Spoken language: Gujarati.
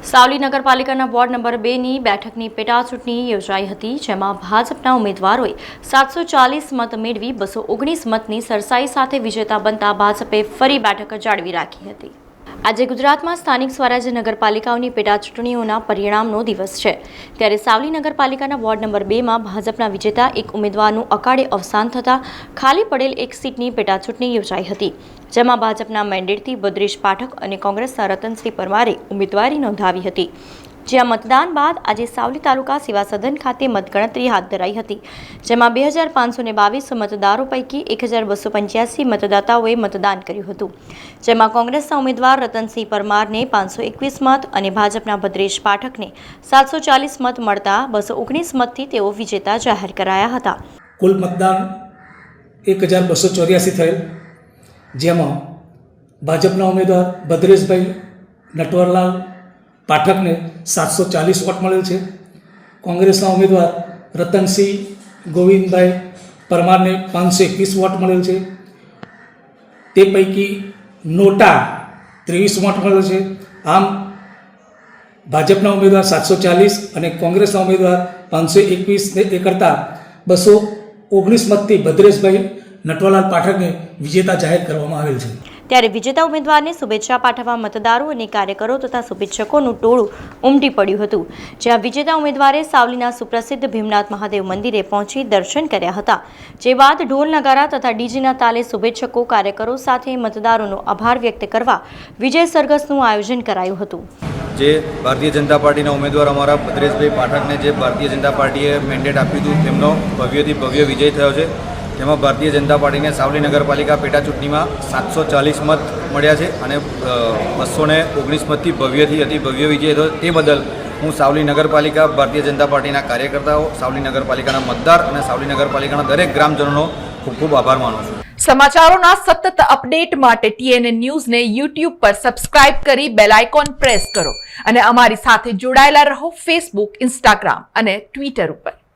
સાવલી નગરપાલિકાના વોર્ડ નંબર 2ની બેઠકની પેટા ચૂંટણી યોજાઈ હતી, જેમાં ભાજપના ઉમેદવારોએ 740 મત મેળવી 219 મતની સરસાઈ સાથે વિજેતા બનતા ભાજપે ફરી બેઠક જાળવી રાખી હતી। આજે ગુજરાતમાં સ્થાનિક સ્વરાજ્ય નગરપાલિકાઓની પેટા ચૂંટણીઓના પરિણામનો દિવસ છે, ત્યારે સાવલી નગરપાલિકાના વોર્ડ નંબર 2માં ભાજપના વિજેતા એક ઉમેદવારનું અકાળે અવસાન થતાં ખાલી પડેલ એક સીટની પેટા ચૂંટણી યોજાઈ હતી, જેમાં ભાજપના મેન્ડેટથી ભદ્રેશ પાઠક અને કોંગ્રેસના રતનસિંહ પરમારે ઉમેદવારી નોંધાવી હતી। જ્યાં મતદાન બાદ આજે સાવલી તાલુકા સેવા સદન ખાતે મતગણતરી હાથ ધરાઈ હતી, જેમાં 2522 મતદારો પૈકી 1285 મતદાતાઓએ મતદાન કર્યું હતું, જેમાં કોંગ્રેસના ઉમેદવાર રતનસિંહ પરમારને 521 મત અને ભાજપના ભદ્રેશ પાઠકને 740 મત મળતા 219 મતથી તેઓ વિજેતા જાહેર કરાયા હતા। કુલ મતદાન 1284 થયેલ, જેમાં ભાજપના ઉમેદવાર ભદ્રેશભાઈ નટવરલાલ પાઠકને 740 વોટ મળેલ છે। કોંગ્રેસના ઉમેદવાર રતનસિંહ ગોવિંદભાઈ પરમારને 521 વોટ મળેલ છે। તે પૈકી નોટા 23 વોટ મળેલ છે। આમ ભાજપના ઉમેદવાર 740 અને કોંગ્રેસના ઉમેદવાર 521 એ કરતાં 219 મતથી ભદ્રેશભાઈ નટવરલાલ પાઠકને વિજેતા જાહેર કરવામાં આવેલ છે। ત્યારે વિજેતા ઉમેદવારને શુભેચ્છા પાઠવવા મતદારો અને કાર્યકરો તથા શુભેચ્છકોનું ટોળું ઉમટી પડ્યું હતું, જ્યાં વિજેતા ઉમેદવારે સાવલીના સુપ્રસિદ્ધ ભીમનાથ મહાદેવ મંદિરે પહોંચી દર્શન કર્યા હતા, જે બાદ ઢોલ નગારા તથા ડીજેના તાલે શુભેચ્છકો કાર્યકરો સાથે મતદારોનો આભાર વ્યક્ત કરવા વિજય સરઘસનું આયોજન કરાયું હતું। જે ભારતીય જનતા પાર્ટીના ઉમેદવાર અમારા ભદ્રેશભાઈ પાઠકને જે ભારતીય જનતા પાર્ટીએ મેન્ડેટ આપ્યું હતું, તેમનો ભવ્યથી ભવ્ય વિજય થયો છે। તેમાં ભારતીય જનતા પાર્ટીને સાવલી નગરપાલિકા પેટા ચૂંટણીમાં 740 મત મળ્યા છે અને 219 મતથી ભવ્યથી અતિ ભવ્ય વિજય થયો। તે બદલ હું સાવલી નગરપાલિકા ભારતીય જનતા પાર્ટીના કાર્યકર્તાઓ, સાવલી નગરપાલિકાના મતદાર અને સાવલી નગરપાલિકાના દરેક ગ્રામજનોનો ખૂબ ખૂબ આભાર માનું છું। સમાચારોના સતત અપડેટ માટે TNN ન્યૂઝને YouTube પર સબસ્ક્રાઇબ કરી બેલ આઇકોન પ્રેસ કરો અને અમારી સાથે જોડાયેલા રહો Facebook, Instagram અને Twitter ઉપર।